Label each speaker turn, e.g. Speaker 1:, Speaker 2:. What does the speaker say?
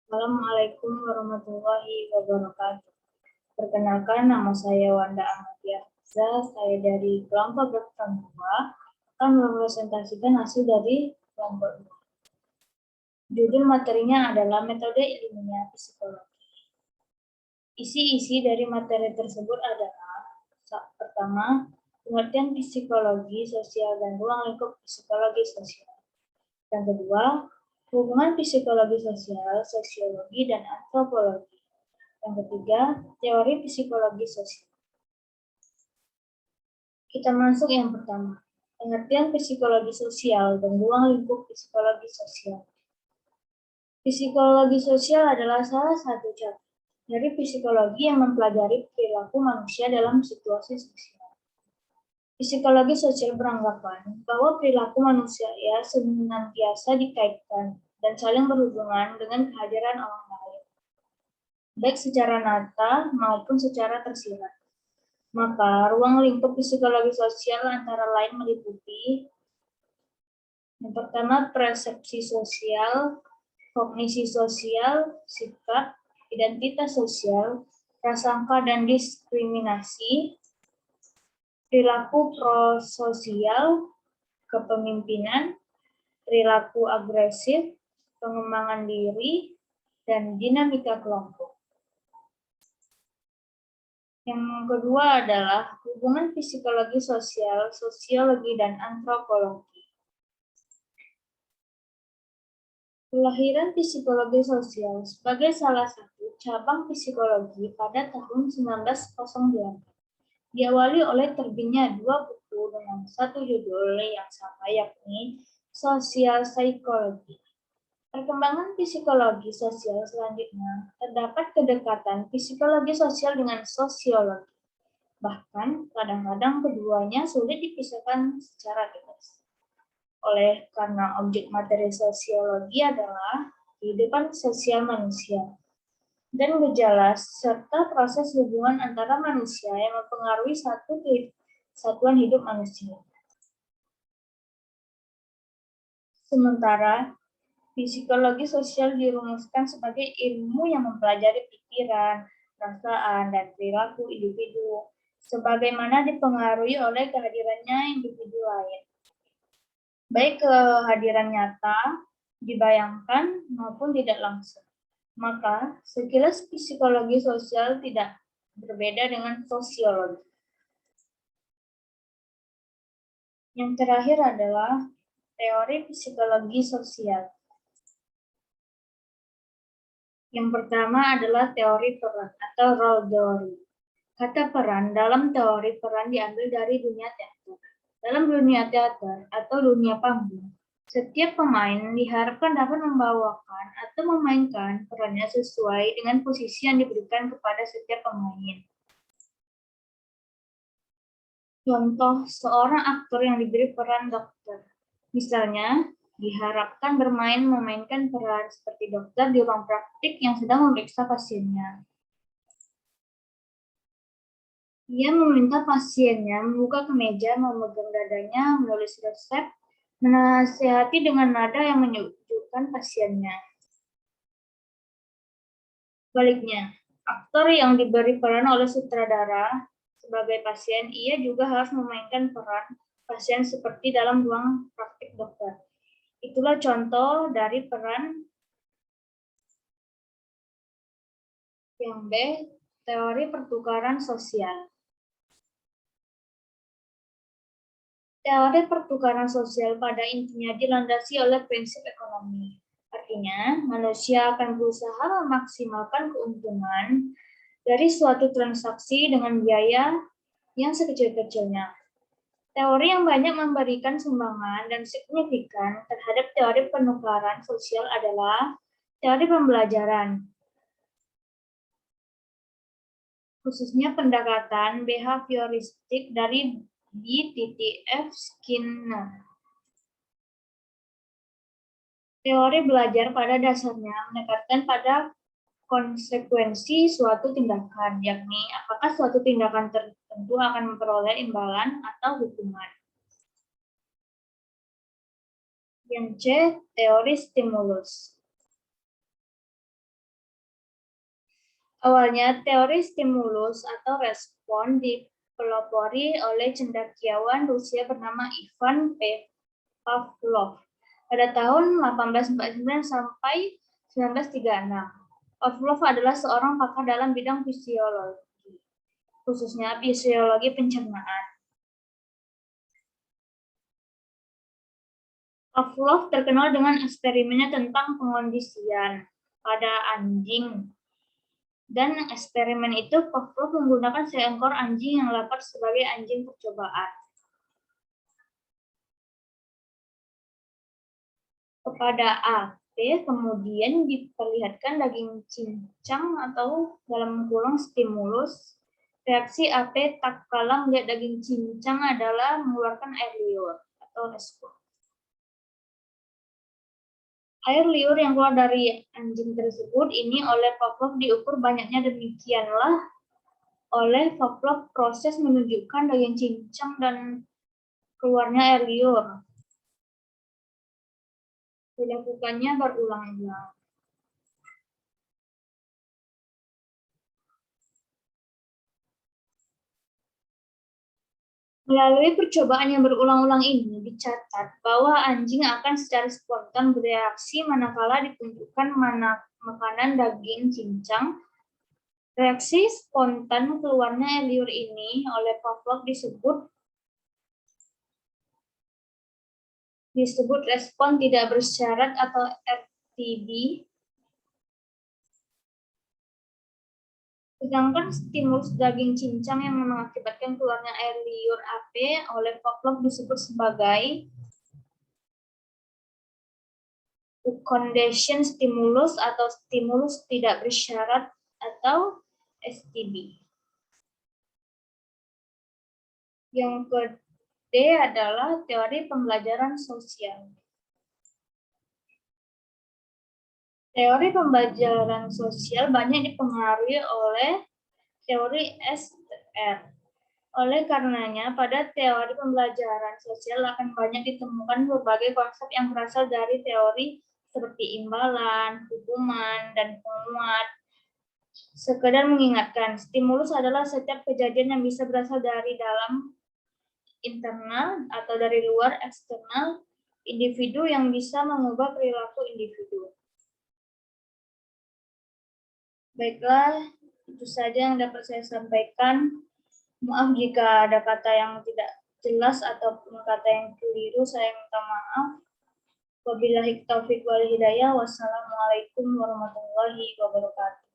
Speaker 1: Assalamualaikum warahmatullahi wabarakatuh. Perkenalkan, nama saya Wanda Ahmadiyah. Saya dari kelompok berperan 2 akan merepresentasikan hasil dari kelompok 2. Judul materinya adalah metode ilmiah psikologi. Isi-isi dari materi tersebut adalah: pertama, pengertian psikologi sosial dan ruang lingkup psikologi sosial. Yang kedua, hubungan psikologi sosial, sosiologi, dan antropologi. Yang ketiga, teori psikologi sosial. Kita masuk yang pertama, pengertian psikologi sosial dan ruang lingkup psikologi sosial. Psikologi sosial adalah salah satu cabang dari psikologi yang mempelajari perilaku manusia dalam situasi sosial. Psikologi sosial beranggapan bahwa perilaku manusia senantiasa dikaitkan dan saling berhubungan dengan kehadiran orang lain, baik secara nyata maupun secara tersirat. Maka, ruang lingkup psikologi sosial antara lain meliputi: yang pertama, persepsi sosial, kognisi sosial, sikap, identitas sosial, prasangka dan diskriminasi, perilaku prososial, kepemimpinan, perilaku agresif, pengembangan diri, dan dinamika kelompok. Yang kedua adalah hubungan psikologi sosial, sosiologi, dan antropologi. Kelahiran psikologi sosial sebagai salah satu cabang psikologi pada tahun 1908 diawali oleh terbitnya 2 buku dengan satu judul yang sama, yakni Social Psychology. Perkembangan psikologi sosial selanjutnya terdapat kedekatan psikologi sosial dengan sosiologi. Bahkan kadang-kadang keduanya sulit dipisahkan secara tegas. Karena objek materi sosiologi adalah kehidupan sosial manusia dan gejala serta proses hubungan antara manusia yang mempengaruhi satu satuan hidup manusia. Sementara psikologi sosial dirumuskan sebagai ilmu yang mempelajari pikiran, perasaan, dan perilaku individu, sebagaimana dipengaruhi oleh kehadirannya individu lain, baik kehadiran nyata, dibayangkan, maupun tidak langsung. Maka, sekilas psikologi sosial tidak berbeda dengan sosiologi. Yang terakhir adalah teori psikologi sosial. Yang pertama adalah teori peran atau role theory. Kata peran dalam teori peran diambil dari dunia teater. Dalam dunia teater atau dunia panggung, setiap pemain diharapkan dapat membawakan atau memainkan perannya sesuai dengan posisi yang diberikan kepada setiap pemain. Contoh, seorang aktor yang diberi peran dokter. Misalnya, diharapkan memainkan peran seperti dokter di ruang praktik yang sedang memeriksa pasiennya. Ia meminta pasiennya membuka kemeja, memegang dadanya, menulis resep, menasihati dengan nada yang menyejukkan pasiennya. Baliknya, aktor yang diberi peran oleh sutradara sebagai pasien, ia juga harus memainkan peran pasien seperti dalam ruang praktik dokter. Itulah contoh dari peran. Yang B, teori pertukaran sosial. Teori pertukaran sosial pada intinya dilandasi oleh prinsip ekonomi. Artinya, manusia akan berusaha memaksimalkan keuntungan dari suatu transaksi dengan biaya yang sekecil-kecilnya. Teori yang banyak memberikan sumbangan dan signifikan terhadap teori penukaran sosial adalah teori pembelajaran, khususnya pendekatan behavioristik dari D.F. Skinner. Teori belajar pada dasarnya menekankan pada konsekuensi suatu tindakan, yakni apakah suatu tindakan tertentu akan memperoleh imbalan atau hukuman. Yang C, teori stimulus. Awalnya, teori stimulus atau respon dipelopori oleh cendekiawan Rusia bernama Ivan Pavlov pada tahun 1849 sampai 1936. Pavlov adalah seorang pakar dalam bidang fisiologi, khususnya fisiologi pencernaan. Pavlov terkenal dengan eksperimennya tentang pengondisian pada anjing. Dan eksperimen itu Pavlov menggunakan seekor anjing yang lapar sebagai anjing percobaan. Kepada AP kemudian diperlihatkan daging cincang atau dalam kurung stimulus. Reaksi AP tak kalah melihat daging cincang adalah mengeluarkan air liur atau respon. Air liur yang keluar dari anjing tersebut ini oleh Pavlov diukur banyaknya, demikianlah oleh Pavlov proses menunjukkan daging cincang dan keluarnya air liur. Dilakukannya berulang-ulang. Melalui percobaan yang berulang-ulang ini, dicatat bahwa anjing akan secara spontan bereaksi manakala ditunjukkan makanan daging cincang. Reaksi spontan keluarnya air liur ini oleh Pavlov disebut respon tidak bersyarat atau RTB. Sedangkan stimulus daging cincang yang mengakibatkan keluarnya air liur AP oleh Pavlov disebut sebagai condition stimulus atau stimulus tidak bersyarat atau STB. Yang kedua adalah teori pembelajaran sosial. Teori pembelajaran sosial banyak dipengaruhi oleh teori SR. Oleh karenanya, pada teori pembelajaran sosial akan banyak ditemukan berbagai konsep yang berasal dari teori seperti imbalan, hukuman, dan penguat. Sekedar mengingatkan, stimulus adalah setiap kejadian yang bisa berasal dari dalam internal atau dari luar eksternal individu yang bisa mengubah perilaku individu. Baiklah, itu saja yang dapat saya sampaikan. Maaf jika ada kata yang tidak jelas ataupun kata yang keliru, saya minta maaf. Wabillahi taufiq wal hidayah. Wassalamualaikum warahmatullahi wabarakatuh.